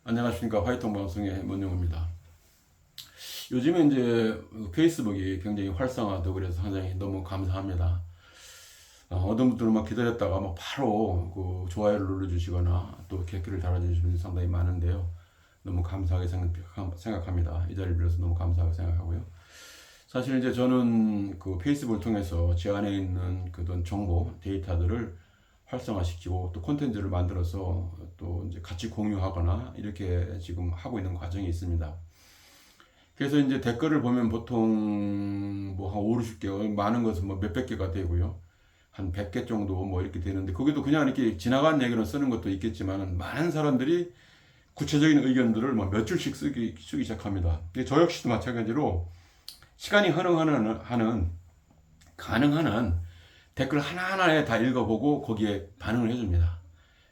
안녕하십니까. 화이팅 방송의 문용입니다. 요즘에 이제 페이스북이 굉장히 활성화되고 그래서 굉장히 너무 감사합니다. 어떤 분들은 막 기다렸다가 막 바로 그 좋아요를 눌러주시거나 또 댓글을 달아주시는 분들이 상당히 많은데요. 너무 감사하게 생각합니다. 이 자리를 빌어서 너무 감사하게 생각하고요. 사실 이제 저는 그 페이스북을 통해서 제 안에 있는 그런 정보, 데이터들을 활성화시키고 또 콘텐츠를 만들어서 또 이제 같이 공유하거나 이렇게 지금 하고 있는 과정이 있습니다. 그래서 이제 댓글을 보면 보통 뭐 한 5, 60개, 많은 것은 뭐 몇백 개가 되고요. 한 100개 정도 뭐 이렇게 되는데 거기도 그냥 이렇게 지나간 얘기를 쓰는 것도 있겠지만 많은 사람들이 구체적인 의견들을 뭐 몇 줄씩 쓰기 시작합니다. 저 역시도 마찬가지로 시간이 가능한 한 댓글 하나하나에 다 읽어보고 거기에 반응을 해줍니다.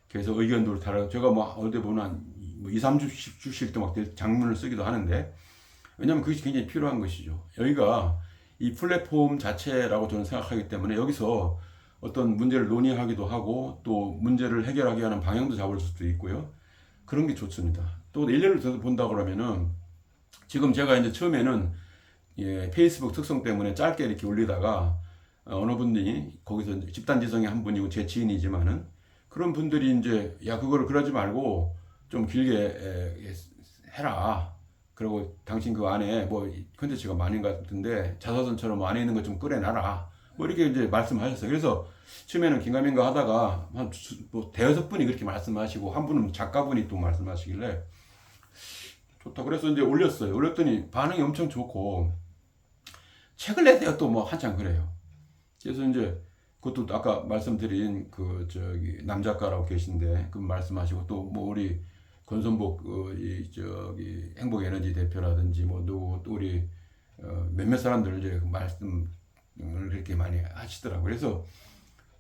그래서 의견도 다르고 제가 뭐 어디 보면 한 2, 30주씩 또 막 장문을 쓰기도 하는데 왜냐하면 그것이 굉장히 필요한 것이죠. 여기가 이 플랫폼 자체라고 저는 생각하기 때문에 여기서 어떤 문제를 논의하기도 하고 또 문제를 해결하게 하는 방향도 잡을 수도 있고요. 그런 게 좋습니다. 또 일례를 들어서 본다 그러면은 지금 제가 이제 처음에는 페이스북 특성 때문에 짧게 이렇게 올리다가 어느 분이 거기서 집단 지성의 한 분이고 제 지인이지만은 그런 분들이 이제 야 그거를 그러지 말고 좀 길게 해라. 그리고 당신 그 안에 뭐 컨텐츠가 많은 것 같은데 자서전처럼 안에 있는 거 좀 꺼내놔라. 뭐 이렇게 이제 말씀하셨어요. 그래서 처음에는 긴가민가 하다가 한뭐 대여섯 분이 그렇게 말씀하시고 한 분은 작가분이 또 말씀하시길래 좋다. 그래서 이제 올렸어요. 올렸더니 반응이 엄청 좋고 책을 내세요 또 뭐 한참 그래요. 그래서 이제 그것도 아까 말씀드린 그 저기 남작가라고 계신데 그 말씀하시고 또 뭐 우리 권선복 이 저기 행복에너지 대표라든지 뭐 누구 또 우리 몇몇 사람들 이제 그 말씀을 그렇게 많이 하시더라고요. 그래서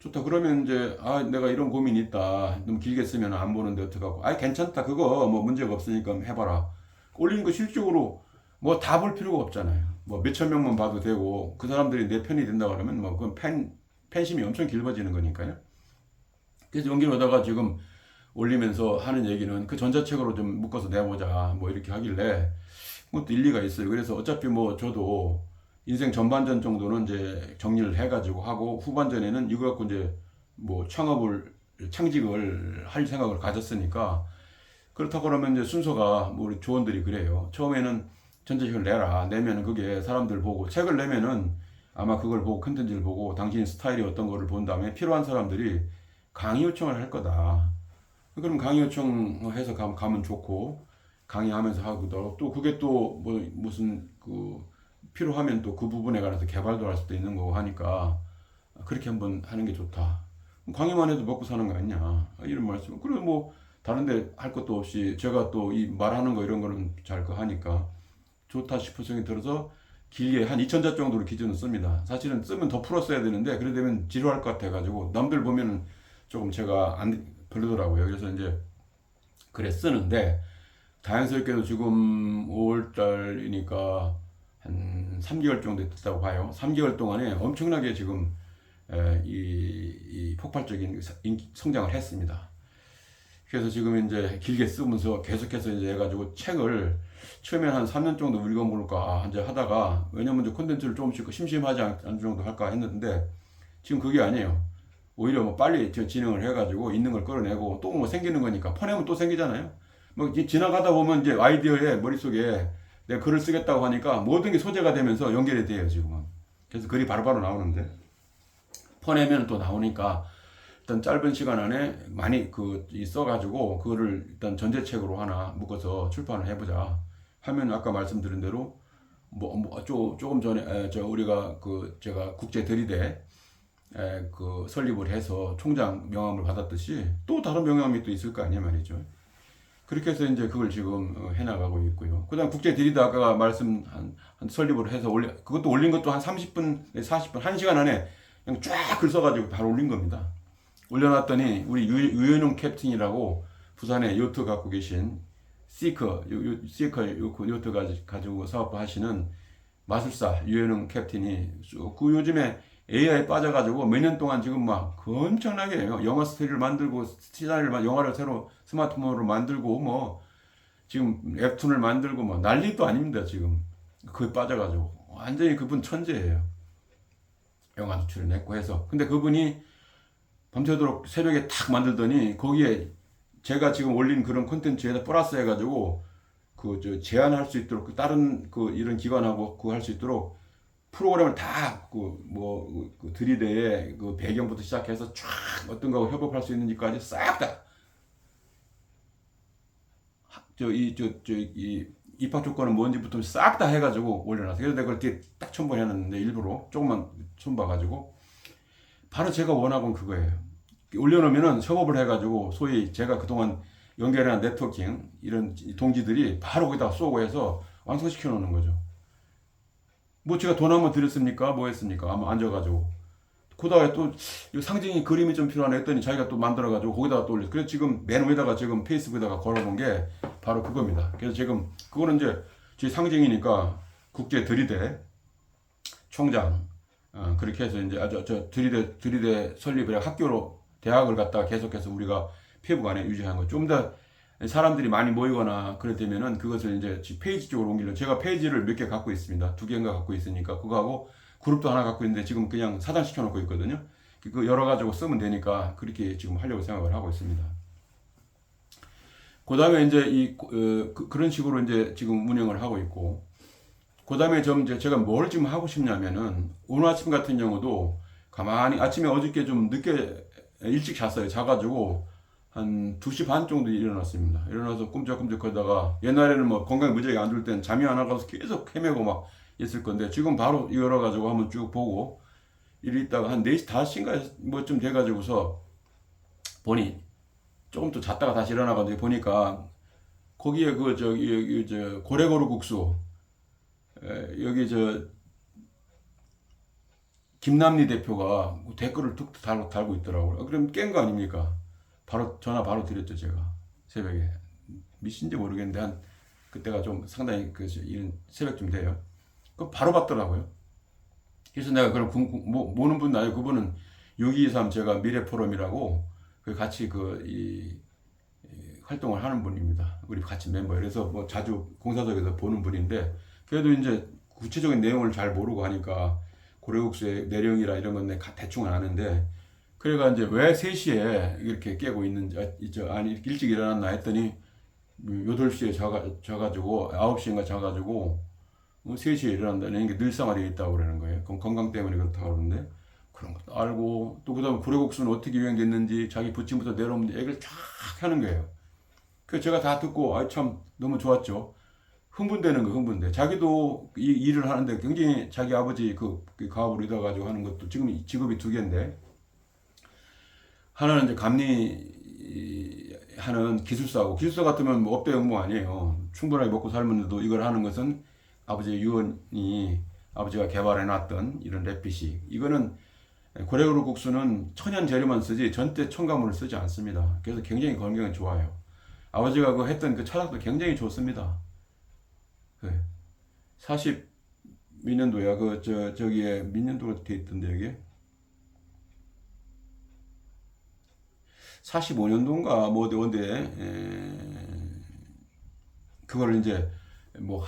좋다. 그러면 이제 아 내가 이런 고민이 있다. 너무 길게 쓰면 안 보는데 어떡하고. 아 괜찮다. 그거 뭐 문제가 없으니까 해봐라. 올리는 거 실적으로 뭐 다 볼 필요가 없잖아요. 뭐 몇천 명만 봐도 되고 그 사람들이 내 편이 된다 그러면 뭐 그건 팬심이 엄청 길어지는 거니까요. 그래서 용기를 얻다가 지금 올리면서 하는 얘기는 그 전자책으로 좀 묶어서 내보자 뭐 이렇게 하길래 그것도 일리가 있어요. 그래서 어차피 뭐 저도 인생 전반전 정도는 이제 정리를 해가지고 하고 후반전에는 이거 갖고 이제 뭐 창직을 할 생각을 가졌으니까 그렇다고 그러면 이제 순서가 뭐 우리 조원들이 그래요. 처음에는 전자책을 내라. 내면은 그게 사람들 보고 책을 내면은 아마 그걸 보고 컨텐츠를 보고 당신 스타일이 어떤 거를 본 다음에 필요한 사람들이 강의 요청을 할 거다. 그럼 강의 요청해서 가면 좋고 강의하면서 하고도 또 그게 또 뭐 무슨 그 필요하면 또 그 부분에 관해서 개발도 할 수도 있는 거고 하니까 그렇게 한번 하는 게 좋다. 강의만 해도 먹고 사는 거 아니냐 이런 말씀. 그래 뭐 다른데 할 것도 없이 제가 또 이 말하는 거 이런 거는 잘 거 하니까 좋다 싶은 생각이 들어서 길게 한 2,000자 정도로 기준을 씁니다. 사실은 쓰면 더 풀었어야 되는데 그래 되면 지루할 것 같아가지고 남들 보면은 조금 제가 안 별로더라고요. 그래서 이제 그래 쓰는데 자연스럽게도 지금 5월달이니까 한 3개월 정도 됐다고 봐요. 3개월 동안에 엄청나게 지금 이 폭발적인 성장을 했습니다. 그래서 지금 이제 길게 쓰면서 계속해서 이제 해가지고 책을 처음에 한 3년 정도 읽어볼까 이제 하다가 왜냐면 이제 콘텐츠를 조금씩 심심하지 않을 정도 할까 했는데 지금 그게 아니에요. 오히려 뭐 빨리 진행을 해가지고 있는 걸 끌어내고 또 뭐 생기는 거니까 퍼내면 또 생기잖아요. 뭐 지나가다 보면 이제 아이디어에 머릿속에 내가 글을 쓰겠다고 하니까 모든 게 소재가 되면서 연결이 돼요 지금은. 그래서 글이 바로바로 나오는데 퍼내면 또 나오니까 일단 짧은 시간 안에 많이 써가지고 그거를 일단 전제책으로 하나 묶어서 출판을 해보자 하면 아까 말씀드린 대로 조금 전에 우리가 제가 국제 대리대 설립을 해서 총장 명함을 받았듯이 또 다른 명함이 또 있을 거 아니에요 말이죠. 그렇게 해서 이제 그걸 지금 해나가고 있고요. 그 다음 국제 대리대 아까 한 설립을 해서 그것도 올린 것도 한 30분, 40분, 1시간 안에 그냥 쫙 글 써가지고 바로 올린 겁니다. 올려놨더니 우리 유현웅 캡틴이라고 부산에 요트 갖고 계신 시커 요트 가지고 사업 하시는 마술사 유현웅 캡틴이 그 요즘에 AI에 빠져가지고 몇 년 동안 지금 막 엄청나게 영화 스토리를 만들고 영화를 새로 스마트폰으로 만들고 뭐 지금 웹툰을 만들고 뭐 난리도 아닙니다. 지금 거기 빠져가지고 완전히 그분 천재예요. 영화도 출연했고 해서. 근데 그분이 밤새도록 새벽에 탁 만들더니 거기에 제가 지금 올린 그런 콘텐츠에다 플러스 해가지고 그 저 제안할 수 있도록 그 다른 그 이런 기관하고 그거 할 수 있도록 프로그램을 다 그 뭐 그 들이대에 그 배경부터 시작해서 쫙 어떤 거하고 협업할 수 있는지까지 싹 다 이 입학 조건은 뭔지부터 싹 다 해가지고 올려놨어요. 그래서 내가 그걸 딱 첨부해놨는데 일부러 조금만 첨부해가지고 바로 제가 원하건 그거예요. 올려놓으면은 협업을 해가지고 소위 제가 그동안 연결한 네트워킹 이런 동지들이 바로 거기다 쏘고 해서 완성시켜 놓는 거죠. 뭐 제가 돈 한번 드렸습니까? 뭐 했습니까? 아마 앉아가지고 그다음에 또 상징이 그림이 좀 필요하네 했더니 자기가 또 만들어가지고 거기다가 또 올려. 그래서 지금 맨 위에다가 지금 페이스북에다가 걸어놓은 게 바로 그겁니다. 그래서 지금 그거는 이제 제 상징이니까 국제 들이대 총장 그렇게 해서 이제 아주 저 들이대 설립을 해 학교로 대학을 갖다가 계속해서 우리가 페이북 안에 유지하는 거. 좀 더 사람들이 많이 모이거나 그럴 때면은 그것을 이제 페이지 쪽으로 옮기려. 제가 페이지를 몇 개 갖고 있습니다. 2개인가 갖고 있으니까 그거하고 그룹도 하나 갖고 있는데 지금 그냥 사장시켜 놓고 있거든요. 그 열어 가지고 쓰면 되니까 그렇게 지금 하려고 생각을 하고 있습니다. 그 다음에 이제 그런 식으로 이제 지금 운영을 하고 있고, 그 다음에 좀 이제 제가 뭘 지금 하고 싶냐면은 오늘 아침 같은 경우도 가만히 아침에 어저께 좀 늦게 일찍 잤어요. 자가지고 한 2시 반 정도 일어났습니다. 일어나서 꿈쩍꿈쩍 하다가 옛날에는 뭐 건강이 무지하게 안 좋을 땐 잠이 안 와서 계속 헤매고 막 있을 건데 지금 바로 열어가지고 한번 쭉 보고 이리 있다가 한 4시, 5시인가 뭐좀 돼가지고서 보니 조금 또 잤다가 다시 일어나가지고 보니까 거기에 그 여기 저 고래고루 국수 여기 저 김남리 대표가 댓글을 툭 달고 있더라고요. 그럼 깬 거 아닙니까? 바로 전화 바로 드렸죠. 제가 새벽에 미신지 모르겠는데 한 그때가 좀 상당히 그 이런 새벽쯤 돼요. 그 바로 받더라고요. 그래서 내가 그럼 모는 분 아니고 그분은 623 제가 미래포럼이라고 그 같이 이 활동을 하는 분입니다. 우리 같이 멤버. 그래서 뭐 자주 공사석에서 보는 분인데 그래도 이제 구체적인 내용을 잘 모르고 하니까 고래국수의 내령이라 이런 건 내가 대충은 아는데 그래가 이제 왜 3시에 이렇게 깨고 있는지 아니 일찍 일어났나 했더니 8시에 자가지고 9시인가 자가지고 3시에 일어난다는 게 늘상화되어 있다고 그러는 거예요. 그럼 건강 때문에 그렇다고 그러는데 그런 것도 알고 또 그다음 고래국수는 어떻게 유행됐는지 자기 부침부터 내려오면 얘기를 쫙 하는 거예요. 그래서 제가 다 듣고 참 너무 좋았죠. 흥분되는 거 흥분돼. 자기도 이 일을 하는데 굉장히 자기 아버지 그 가업으로 이뤄가지고 하는 것도 지금 직업이 2개인데 하나는 이제 감리하는 기술사고 기술사 같으면 뭐 업대 연봉 아니에요. 충분하게 먹고 살면서도 이걸 하는 것은 아버지 유언이 아버지가 개발해놨던 이런 랩빗이 이거는 고래고루 국수는 천연 재료만 쓰지 전대 첨가물을 쓰지 않습니다. 그래서 굉장히 건강에 좋아요. 아버지가 그 했던 그 철학도 굉장히 좋습니다. 40 몇 년도야 저기에 몇 년도가 돼 있던데 여기에 45년도인가 뭐 어디에 그거를 이제 뭐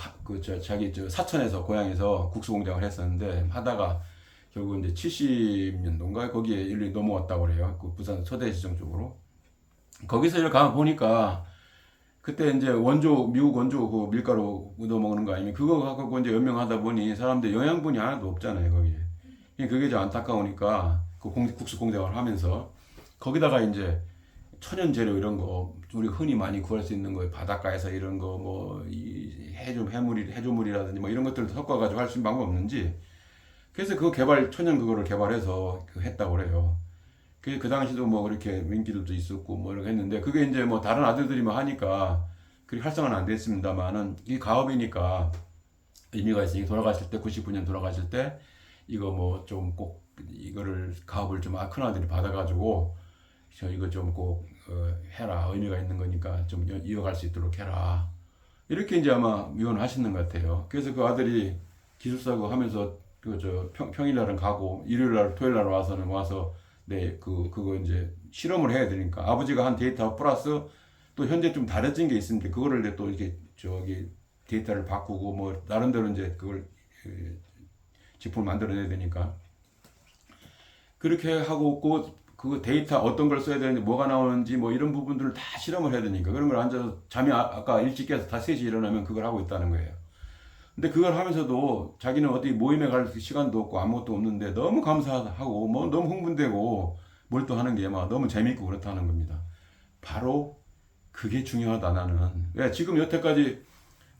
자기 사천에서 고향에서 국수 공장을 했었는데 하다가 결국 이제 70년도인가 거기에 일이 넘어왔다고 그래요. 그 부산 서대시청 쪽으로. 거기서 이렇게 가 보니까 그때 이제 미국 원조 그 밀가루 얻어 먹는 거 아니면 그거 갖고 이제 연명하다 보니 사람들 영양분이 하나도 없잖아요, 거기에. 그게 좀 안타까우니까 그 국수 공장을 하면서 거기다가 이제 천연 재료 이런 거 우리가 흔히 많이 구할 수 있는 거 바닷가에서 이런 거 뭐 해조물이라든지 뭐 이런 것들을 섞어가지고 할 수 있는 방법 없는지 그래서 천연 그거를 개발해서 했다고 그래요. 그 당시도 뭐 그렇게 민기들도 있었고 뭐 이렇게 했는데 그게 이제 뭐 다른 아들들이 뭐 하니까 그렇게 활성화는 안 됐습니다만은 이 가업이니까 의미가 있으니 돌아가실 때 99년 돌아가실 때 이거 뭐 좀 꼭 이거를 가업을 좀 큰 아들이 받아가지고 이거 좀 꼭 해라 의미가 있는 거니까 좀 이어갈 수 있도록 해라 이렇게 이제 아마 위원하시는 것 같아요. 그래서 그 아들이 기술사고 하면서 평일날은 가고 일요일날 토요일날 와서 그거 이제 실험을 해야 되니까 아버지가 한 데이터 플러스 또 현재 좀 다뤄진 게 있습니다. 그거를 이제 또 이렇게 저기 데이터를 바꾸고 뭐 나름대로 이제 그걸 제품을 만들어내야 되니까 그렇게 하고 그 데이터 어떤 걸 써야 되는지 뭐가 나오는지 뭐 이런 부분들을 다 실험을 해야 되니까 그런 걸 앉아서 잠이 아까 일찍 깨서 다 3시 일어나면 그걸 하고 있다는 거예요. 근데 그걸 하면서도 자기는 어디 모임에 갈 시간도 없고 아무것도 없는데 너무 감사하고 뭐 너무 흥분되고 몰두하는 게 막 너무 재밌고 그렇다는 겁니다. 바로 그게 중요하다 나는. 왜 지금 여태까지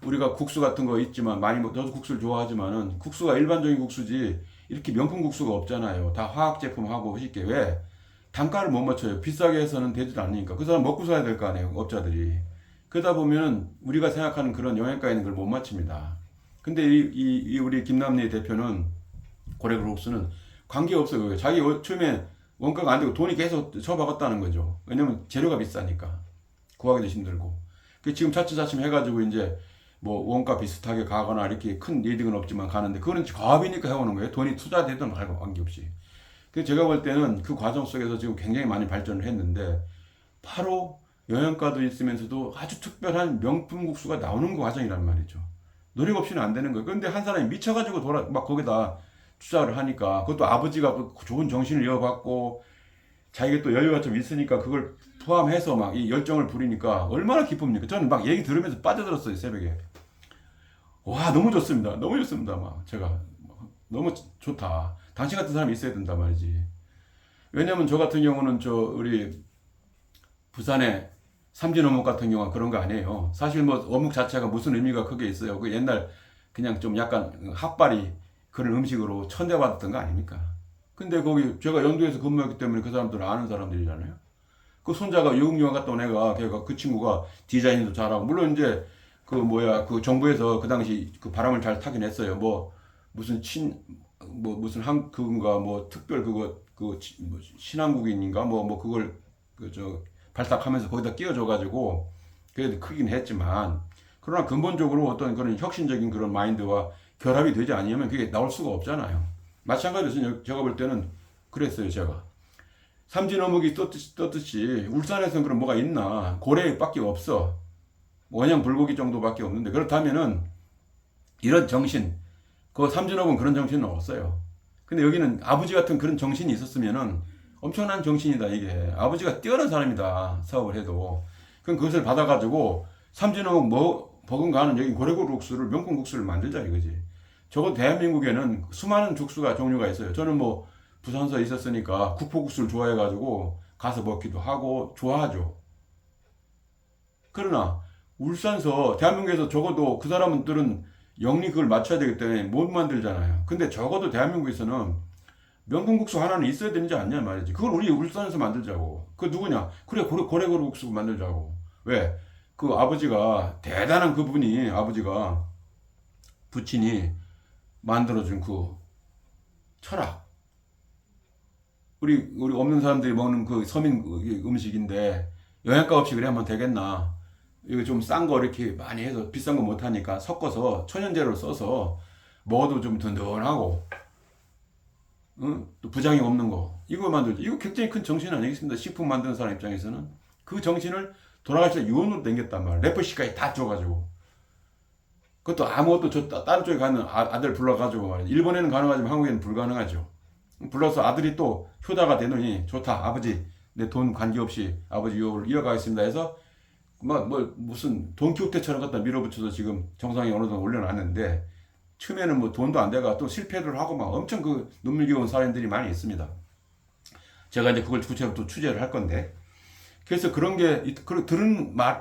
우리가 국수 같은 거 있지만 많이 저도 국수를 좋아하지만은 국수가 일반적인 국수지 이렇게 명품 국수가 없잖아요. 다 화학 제품하고 쉽게 왜 단가를 못 맞춰요. 비싸게 해서는 되지도 않으니까 그 사람 먹고 사야 될 거 아니에요. 업자들이. 그러다 보면 우리가 생각하는 그런 영양가 있는 걸 못 맞춥니다. 근데 우리 김남리 대표는 고래그 국수는 관계없어요. 자기 처음에 원가가 안 되고 돈이 계속 쳐박았다는 거죠. 왜냐면 재료가 비싸니까 구하기도 힘들고. 지금 차츰차츰 해가지고 이제 뭐 원가 비슷하게 가거나 이렇게 큰 이득은 없지만 가는데 그거는 과업이니까 해오는 거예요. 돈이 투자되든 말고 관계없이. 그래서 제가 볼 때는 그 과정 속에서 지금 굉장히 많이 발전을 했는데 바로 영양가도 있으면서도 아주 특별한 명품 국수가 나오는 그 과정이란 말이죠. 노력 없이는 안 되는 거예요. 그런데 한 사람이 미쳐가지고 막 거기다 투자를 하니까 그것도 아버지가 그 좋은 정신을 이어받고 자기가 또 여유가 좀 있으니까 그걸 포함해서 막 이 열정을 부리니까 얼마나 기쁩니까? 저는 막 얘기 들으면서 빠져들었어요, 새벽에. 와, 너무 좋습니다. 너무 좋습니다. 막 제가 너무 좋다. 당신 같은 사람이 있어야 된단 말이지. 왜냐면 저 같은 경우는 우리 부산에 삼진 어묵 같은 경우가 그런 거 아니에요. 사실 뭐 어묵 자체가 무슨 의미가 크게 있어요. 그 옛날 그냥 좀 약간 핫바리 그런 음식으로 천대받았던 거 아닙니까? 근데 거기 제가 연두에서 근무했기 때문에 그 사람들은 아는 사람들이잖아요. 그 손자가 외국여행 갔다 온 애가 걔가 그 친구가 디자인도 잘하고 물론 이제 그 정부에서 그 당시 그 바람을 잘 타긴 했어요. 뭐 무슨 무슨 그건가 뭐 특별 뭐 신한국인인가 뭐 그걸 발탁하면서 거기다 끼워줘가지고 그래도 크긴 했지만 그러나 근본적으로 어떤 그런 혁신적인 그런 마인드와 결합이 되지 않으면 그게 나올 수가 없잖아요. 마찬가지로 제가 볼 때는 그랬어요. 제가 삼진 어묵이 떴듯이 울산에서는 그럼 뭐가 있나? 고래밖에 없어. 원형 불고기 정도밖에 없는데 그렇다면은 이런 정신 그 삼진 어묵은 그런 정신은 없어요. 근데 여기는 아버지 같은 그런 정신이 있었으면은 엄청난 정신이다 이게. 아버지가 뛰어난 사람이다 사업을 해도. 그럼 그것을 받아가지고 삼진 어묵 버금가는 여기 고래고루 국수를 명품 국수를 만들자 이거지. 적어도 대한민국에는 수많은 국수가 종류가 있어요. 저는 뭐 부산서 있었으니까 국포국수를 좋아해가지고 가서 먹기도 하고 좋아하죠. 그러나 울산서 대한민국에서 적어도 그 사람들은 영리 그걸 맞춰야 되기 때문에 못 만들잖아요. 근데 적어도 대한민국에서는 명품국수 하나는 있어야 되는지 않냐 말이지. 그걸 우리 울산에서 만들자고. 그 누구냐? 그래 고래고루 국수 만들자고. 왜? 그 아버지가 대단한 그분이 아버지가 부친이 만들어준 그 철학. 우리 없는 사람들이 먹는 그 서민 음식인데 영양가 없이 그래 하면 되겠나? 이거 좀 싼 거 이렇게 많이 해서 비싼 거 못 하니까 섞어서 천연재료를 써서 먹어도 좀 든든하고, 응? 또 부작용 없는 거 이거 만들죠. 이거 굉장히 큰 정신 아니겠습니까? 식품 만드는 사람 입장에서는 그 정신을 돌아가실 때 유언으로 남겼단 말이야. 래퍼시까지 다 줘가지고. 그것도 아무것도 다른 쪽에 가는 아들 불러가지고 말이야. 일본에는 가능하지만 한국에는 불가능하죠. 불러서 아들이 또 효자가 되느니 좋다 아버지 내 돈 관계없이 아버지 유업을 이어가겠습니다 해서 무슨 돈키호테처럼 갖다 밀어붙여서 지금 정상에 어느 정도 올려놨는데 처음에는 뭐 돈도 안 돼가 또 실패를 하고 막 엄청 그 눈물겨운 사람들이 많이 있습니다. 제가 이제 그걸 구체적으로 또 취재를 할 건데 그래서 그런 게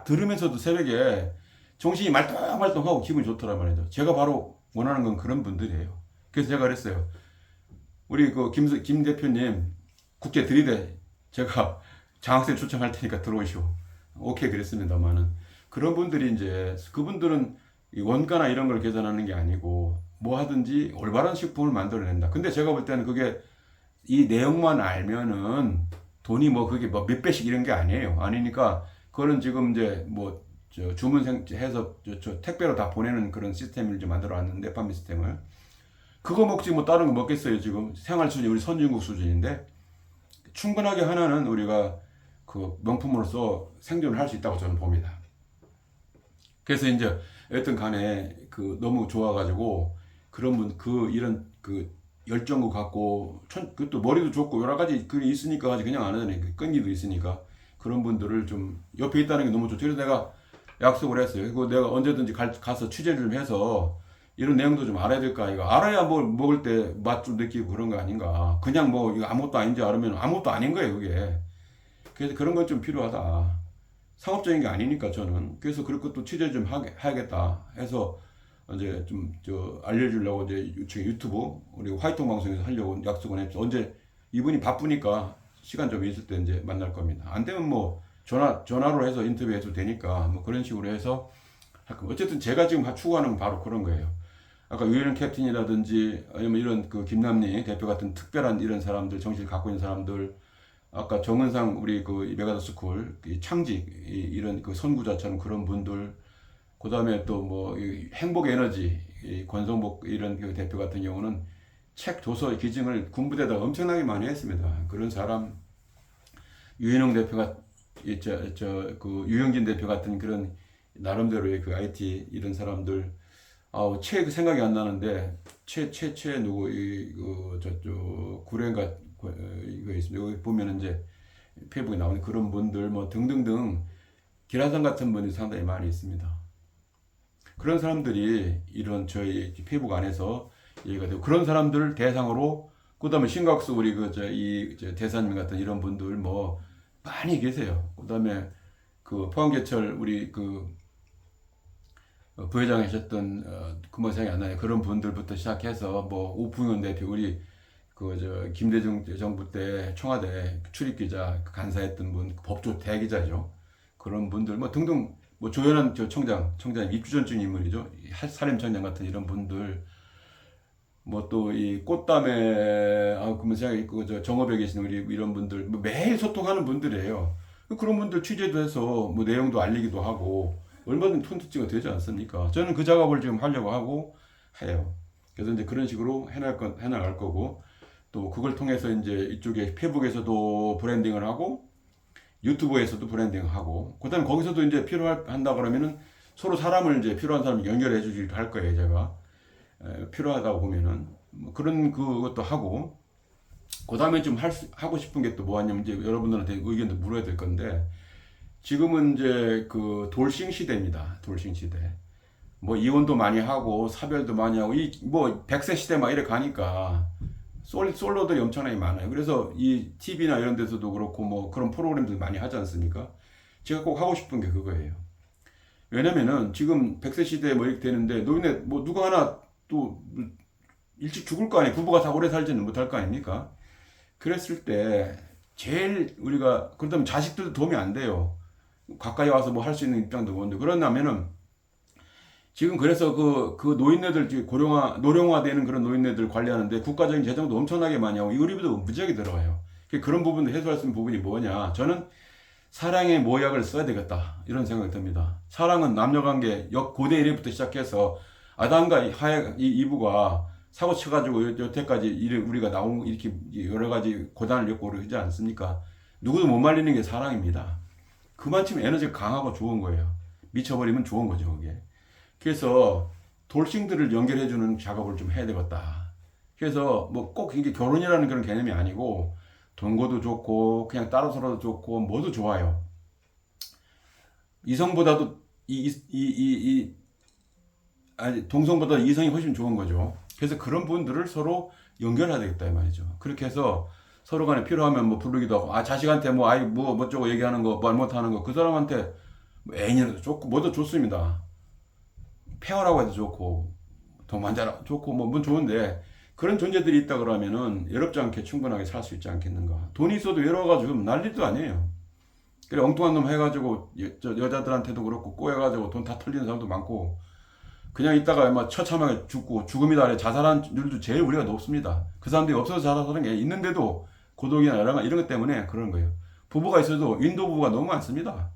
들으면서도 새벽에 정신이 말똥말똥하고 기분이 좋더란 말이죠. 제가 바로 원하는 건 그런 분들이에요. 그래서 제가 그랬어요. 우리 김 대표님 국제 들이대 제가 장학생 초청할 테니까 들어오시오. 오케이 그랬습니다만은 그런 분들이 이제 그분들은 원가나 이런 걸 계산하는 게 아니고 뭐 하든지 올바른 식품을 만들어낸다. 근데 제가 볼 때는 그게 이 내용만 알면은 돈이 그게 몇 배씩 이런 게 아니에요. 아니니까 그거는 지금 이제 주문해서 택배로 다 보내는 그런 시스템을 좀 만들어 왔는데 판매 시스템을 그거 먹지 뭐 다른 거 먹겠어요. 지금 생활 수준이 우리 선진국 수준인데 충분하게 하나는 우리가 그 명품으로서 생존을 할 수 있다고 저는 봅니다. 그래서 이제 어떤 간에 그 너무 좋아가지고 그런 분 그 이런 그 열정도 갖고 그것도 머리도 좋고 여러 가지 그 있으니까 아직 그냥 안 하잖아요. 그 끈기도 있으니까 그런 분들을 좀 옆에 있다는 게 너무 좋죠. 그래서 내가 약속을 했어요. 그리고 내가 언제든지 가서 취재를 좀 해서 이런 내용도 좀 알아야 될까 이거 알아야 뭐 먹을 때 맛 좀 느끼고 그런 거 아닌가. 그냥 뭐 이거 아무것도 아닌지 알으면 아무것도 아닌 거예요 그게. 그래서 그런 건 좀 필요하다. 상업적인 게 아니니까 저는. 그래서 그럴 것도 취재 좀 해야겠다 해서 이제 좀 알려주려고 이제 유튜브 우리 화이팅 방송에서 하려고 약속을 했죠. 언제 이분이 바쁘니까 시간 좀 있을 때 이제 만날 겁니다. 안 되면 뭐 전화로 해서 인터뷰해도 되니까 뭐 그런 식으로 해서 할 겁니다. 어쨌든 제가 지금 추구하는 건 바로 그런 거예요. 아까 유일한 캡틴이라든지 아니면 이런 그 김남리 대표 같은 특별한 이런 사람들 정신을 갖고 있는 사람들 아까 정은상 우리 그 메가더스쿨 창직 이런 그 선구자처럼 그런 분들 그 다음에 또 뭐 행복 에너지 권성복 이런 그 대표 같은 경우는 책 도서 기증을 군부대에다 엄청나게 많이 했습니다. 그런 사람 유인홍 대표가 그 유영진 대표 같은 그런 나름대로의 그 IT 이런 사람들 책 생각이 안 나는데 최 누구 이그 저쪽 구례인가 이거 있습니다. 여기 보면 이제 페이북에 나오는 그런 분들 뭐 등등등 기라상 같은 분이 상당히 많이 있습니다. 그런 사람들이 이런 저희 페이북 안에서 얘기가 되고 그런 사람들을 대상으로 그다음에 신각수 우리 대사님 같은 이런 분들 뭐 많이 계세요. 그다음에 그 포항제철 우리 그 부회장 하셨던 그뭐 생각이 안 나요. 그런 분들부터 시작해서 뭐 오풍현 대표 우리 김대중 정부 때 청와대 출입기자 간사했던 분 법조 대기자죠. 그런 분들 뭐 등등 뭐 조현한 청장 입주전증 인물이죠. 사림청장 같은 이런 분들 뭐 또 이 꽃담에 그러면 생각이 있고 정업에 계신 우리 이런 분들 뭐 매일 소통하는 분들이에요. 그런 분들 취재도 해서 뭐 내용도 알리기도 하고 얼마든지 콘텐츠가 되지 않습니까? 저는 그 작업을 지금 하려고 하고 해요. 그래서 이제 그런 식으로 해나갈 거고 또 그걸 통해서 이제 이쪽에 페북에서도 브랜딩을 하고 유튜브에서도 브랜딩하고 그다음에 거기서도 이제 필요한다 그러면은 서로 사람을 이제 필요한 사람 연결해 주기로 할 거예요. 제가 필요하다고 보면은 뭐 그런 그것도 하고 그다음에 좀 하고 싶은 게 또 뭐냐면 이제 여러분들한테 의견도 물어야 될 건데 지금은 이제 그 돌싱 시대입니다. 돌싱 시대. 뭐 이혼도 많이 하고 사별도 많이 하고 이 뭐 100세 시대 막 이래 가니까 솔로들이 엄청나게 많아요. 그래서 이 TV나 이런 데서도 그렇고 뭐 그런 프로그램들 많이 하지 않습니까? 제가 꼭 하고 싶은 게 그거예요. 왜냐면은 지금 100세 시대에 뭐 이렇게 되는데 노인네 뭐 누가 하나 또 일찍 죽을 거 아니에요. 부부가 다 오래 살지는 못할 거 아닙니까? 그랬을 때 제일 우리가 그렇다면 자식들도 도움이 안 돼요. 가까이 와서 뭐 할 수 있는 입장도 뭔데 그러냐면은 지금 그래서 그 노인네들 노령화되는 그런 노인네들 관리하는데 국가적인 재정도 엄청나게 많이 하고 의료비도 무지하게 들어가요. 그런 부분도 해소할 수 있는 부분이 뭐냐? 저는 사랑의 모약을 써야 되겠다 이런 생각이 듭니다. 사랑은 남녀관계 고대 이래부터 시작해서 아담과 이브가 사고 쳐가지고 여태까지 우리가 나온 이렇게 여러 가지 고단을 겪고 그러지 않습니까? 누구도 못 말리는 게 사랑입니다. 그만큼 에너지가 강하고 좋은 거예요. 미쳐버리면 좋은 거죠, 그게. 그래서 돌싱들을 연결해주는 작업을 좀 해야 되겠다. 그래서 뭐 꼭 이게 결혼이라는 그런 개념이 아니고 동거도 좋고 그냥 따로 살아도 좋고 뭐도 좋아요. 이성보다도 동성보다 이성이 훨씬 좋은 거죠. 그래서 그런 분들을 서로 연결해야 되겠다 이 말이죠. 그렇게 해서 서로 간에 필요하면 뭐 부르기도 하고 자식한테 뭐 아이 뭐 어쩌고 얘기하는 거 말 못하는 거 그 사람한테 뭐 애인이라도 좋고 뭐도 좋습니다. 페어라고 해도 좋고 동반자라 좋고 뭐 좋은데 그런 존재들이 있다 그러면은 외롭지 않게 충분하게 살 수 있지 않겠는가. 돈이 있어도 외로워가지고 난리도 아니에요. 그래 엉뚱한 놈 해가지고 여자들한테도 그렇고 꼬여가지고 돈 다 털리는 사람도 많고 그냥 있다가 막 처참하게 죽고 죽음이다 아래 자살한 률도 제일 우리가 높습니다. 그 사람들이 없어서 자살하는 게 있는데도 고독이나 이런 것 때문에 그런 거예요. 부부가 있어도 인도 부부가 너무 많습니다.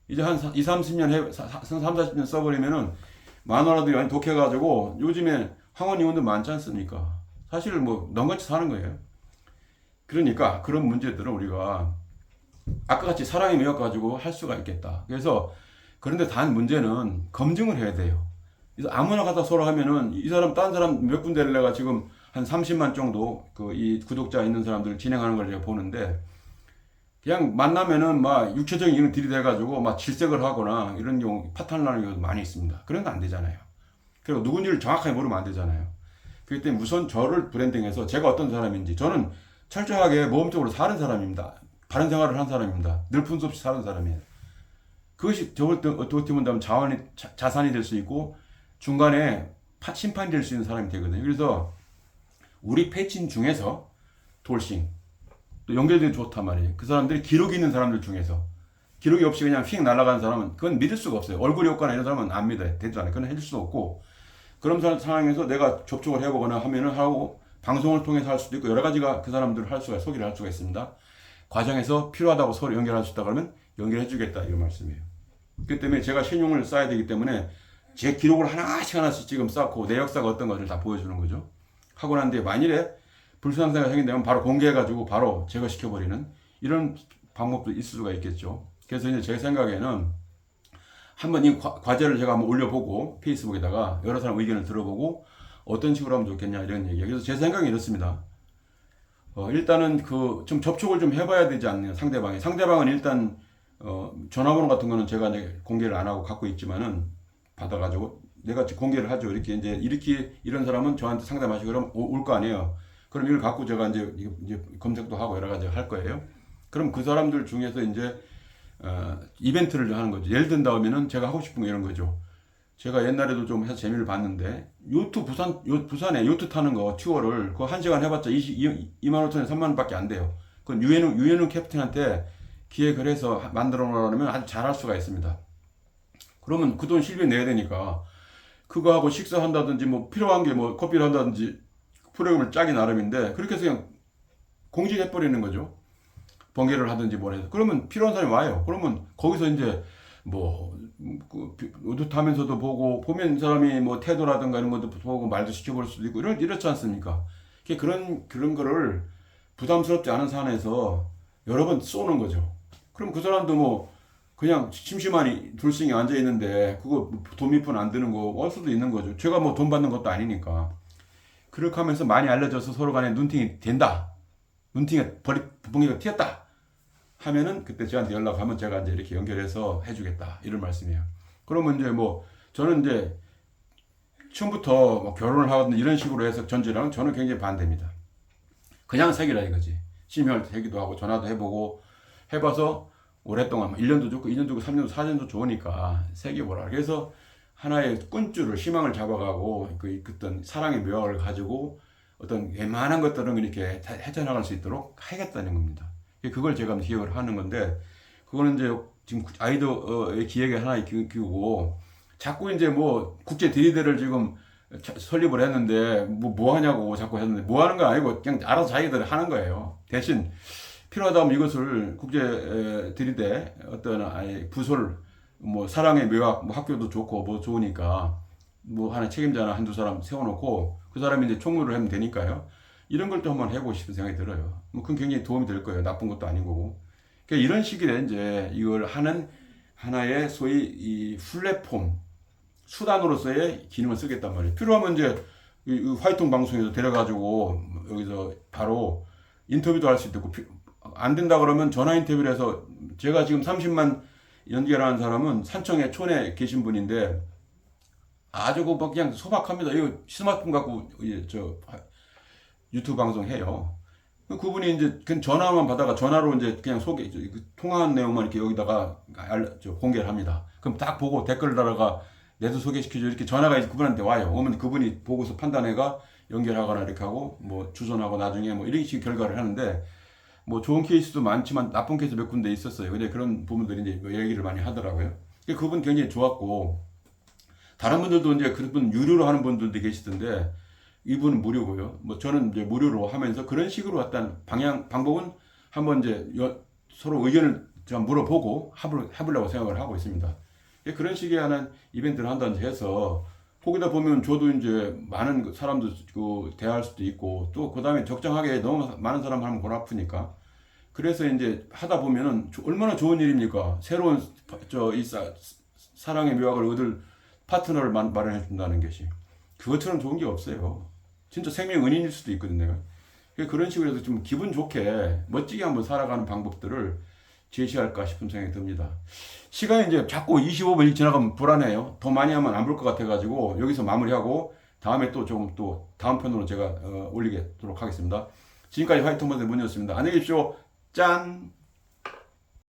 이제 한 2, 30년 3, 40년 써버리면은 마누라들이 많이 독해가지고 요즘에 황혼 이혼도 많지 않습니까? 사실 뭐 넌같이 사는 거예요. 그러니까 그런 문제들은 우리가 아까 같이 사랑이 매여가지고 할 수가 있겠다. 그래서 그런데 단 문제는 검증을 해야 돼요. 그래서 아무나 갖다 서로 하면은 이 사람 딴 사람 몇 군데를 내가 지금 한 30만 정도 그 이 구독자 있는 사람들 진행하는 걸 제가 보는데 그냥 만나면은 막 육체적인 이런 들이대가지고 막 질색을 하거나 이런 경우 파탄 나는 경우도 많이 있습니다. 그런 거 안 되잖아요. 그리고 누군지를 정확하게 모르면 안 되잖아요. 그렇기 때문에 우선 저를 브랜딩해서 제가 어떤 사람인지 저는 철저하게 모험적으로 사는 사람입니다. 바른 생활을 한 사람입니다. 늘 분수 없이 사는 사람이에요. 그것이 저걸 어떻게 본다면 자산이 될 수 있고 중간에 심판이 될 수 있는 사람이 되거든요. 그래서 우리 패친 중에서 돌싱 또 연결되기 좋단 말이에요. 그 사람들이 기록이 있는 사람들 중에서 기록이 없이 그냥 휙 날아가는 사람은 그건 믿을 수가 없어요. 얼굴 효과나 이런 사람은 안 믿어요. 되지도 않아요. 그건 해줄 수도 없고 그런 상황에서 내가 접촉을 해보거나 하면은 하고 방송을 통해서 할 수도 있고 여러 가지가 그 사람들을 소개를 할 수가 있습니다. 과정에서 필요하다고 서로 연결할 수 있다 그러면 연결해 주겠다 이런 말씀이에요. 그렇기 때문에 제가 신용을 쌓아야 되기 때문에 제 기록을 하나씩 지금 쌓고 내 역사가 어떤 것을 다 보여주는 거죠. 하고 난 뒤에 만일에 불순상사가 생긴다면 바로 공개해가지고 바로 제거시켜버리는 이런 방법도 있을 수가 있겠죠. 그래서 이제 제 생각에는 한번 이 과제를 제가 한번 올려보고 페이스북에다가 여러 사람 의견을 들어보고 어떤 식으로 하면 좋겠냐 이런 얘기예요. 그래서 제 생각이 이렇습니다. 일단은 좀 접촉을 좀 해봐야 되지 않느냐 상대방은 일단 전화번호 같은 거는 제가 이제 공개를 안 하고 갖고 있지만은 받아가지고 내가 공개를 하죠. 이렇게 이런 사람은 저한테 상담하시고 그럼 올 거 아니에요. 그럼 이걸 갖고 제가 이제 검색도 하고 여러 가지 할 거예요. 그럼 그 사람들 중에서 이제 이벤트를 하는 거죠. 예를 든다면은 제가 하고 싶은 거 이런 거죠. 제가 옛날에도 좀 해서 재미를 봤는데 부산에 요트 타는 거 투어를 그 1시간 해봤자 2만 5천에 3만 원밖에 안 돼요. 그건 유엔은 캡틴한테 기획을 해서 만들어 놓으려면 아주 잘할 수가 있습니다. 그러면 그 돈 실비 내야 되니까 그거 하고 식사한다든지 뭐 필요한 게 뭐 커피를 한다든지 프로그램을 짜기 나름인데 그렇게 해서 그냥 공지해 버리는 거죠. 번개를 하든지 뭘 해서 그러면 필요한 사람이 와요. 그러면 거기서 이제 의젓하면서도 보면 사람이 뭐 태도라든가 이런 것도 보고 말도 시켜볼 수도 있고 이렇지 않습니까? 그런 거를 부담스럽지 않은 선에서 여러 번 쏘는 거죠. 그럼 그 사람도 뭐 그냥 심심하니 둘씩이 앉아 있는데 그거 돈 몇 푼 안 드는 거 올 수도 있는 거죠. 제가 뭐 돈 받는 것도 아니니까. 그렇게 하면서 많이 알려져서 서로 간에 눈팅이 된다. 눈팅에 번개가 튀었다. 하면은 그때 저한테 연락하면 제가 이제 이렇게 연결해서 해주겠다 이런 말씀이에요. 그러면 이제 저는 이제 처음부터 결혼을 하거나 이런 식으로 해서 전제랑 저는 굉장히 반대입니다. 그냥 사귀라 이거지. 심혈 대기도 하고 전화도 해보고 해봐서 오랫동안 1년도 좋고 2년 좋고 3년도 4년도 좋으니까 사귀어보라. 그래서 하나의 꾼줄을 희망을 잡아가고 어떤 사랑의 묘약을 가지고 어떤 웬만한 것들은 이렇게 헤쳐나갈 수 있도록 하겠다는 겁니다. 그걸 제가 기획을 하는 건데 그거는 이제 지금 아이디어의 기획의 하나의 기구고 자꾸 이제 국제 대의대를 지금 설립을 했는데 뭐 하냐고 자꾸 했는데 뭐 하는 거 아니고 그냥 알아서 자기들이 하는 거예요. 대신 필요하다면 이것을 국제 대의대 어떤 부설 사랑의 묘학 학교도 좋고 좋으니까 하나 책임자나 한두 사람 세워놓고 그 사람이 이제 총무를 하면 되니까요. 이런 걸 또 한번 해보고 싶은 생각이 들어요. 그건 굉장히 도움이 될 거예요. 나쁜 것도 아닌 거고. 그러니까 이런 식의 이제 이걸 하는 하나의 소위 이 플랫폼 수단으로서의 기능을 쓰겠단 말이에요. 필요하면 이제 이 화이팅 방송에서 데려가지고 여기서 바로 인터뷰도 할 수 있고 안 된다 그러면 전화 인터뷰를 해서 제가 지금 30만 연결하는 사람은 산청에 촌에 계신 분인데 아주 그냥 소박합니다. 이거 스마트폰 갖고 유튜브 방송 해요. 그분이 이제 그냥 전화만 받아가 전화로 이제 그냥 통화한 내용만 이렇게 여기다가 공개를 합니다. 그럼 딱 보고 댓글 달아가 내도 소개시켜줘 이렇게 전화가 이제 그분한테 와요. 오면 그분이 보고서 판단해가 연결하거나 이렇게 하고 주선하고 나중에 이런 식의 결과를 하는데 좋은 케이스도 많지만 나쁜 케이스 몇 군데 있었어요. 근데 그런 부분들이 이제 얘기를 많이 하더라고요. 그분 굉장히 좋았고 다른 분들도 이제 그런 분 유료로 하는 분들도 계시던데 이분은 무료고요. 저는 이제 무료로 하면서 그런 식으로 어떤 방법은 한번 이제 서로 의견을 좀 물어보고 해보려고 생각을 하고 있습니다. 그런 식의 하는 이벤트를 한다든지 해서 거기다 보면 저도 이제 많은 사람도 대할 수도 있고 또 그 다음에 적정하게 너무 많은 사람 하면 골 아프니까 그래서 이제 하다 보면은 얼마나 좋은 일입니까? 새로운 저이 사랑의 묘학을 얻을 파트너를 마련해 준다는 것이 그것처럼 좋은 게 없어요. 진짜 생명 은인일 수도 있거든요. 그런 식으로 해서 좀 기분 좋게 멋지게 한번 살아가는 방법들을 제시할까 싶은 생각이 듭니다. 시간이 이제 자꾸 25분이 지나가면 불안해요. 더 많이 하면 안 볼 것 같아가지고 여기서 마무리하고 다음에 또 조금 또 다음 편으로 제가 올리도록 하겠습니다. 지금까지 화이트 모델 문이었습니다. 안녕히 계십시오. 짠!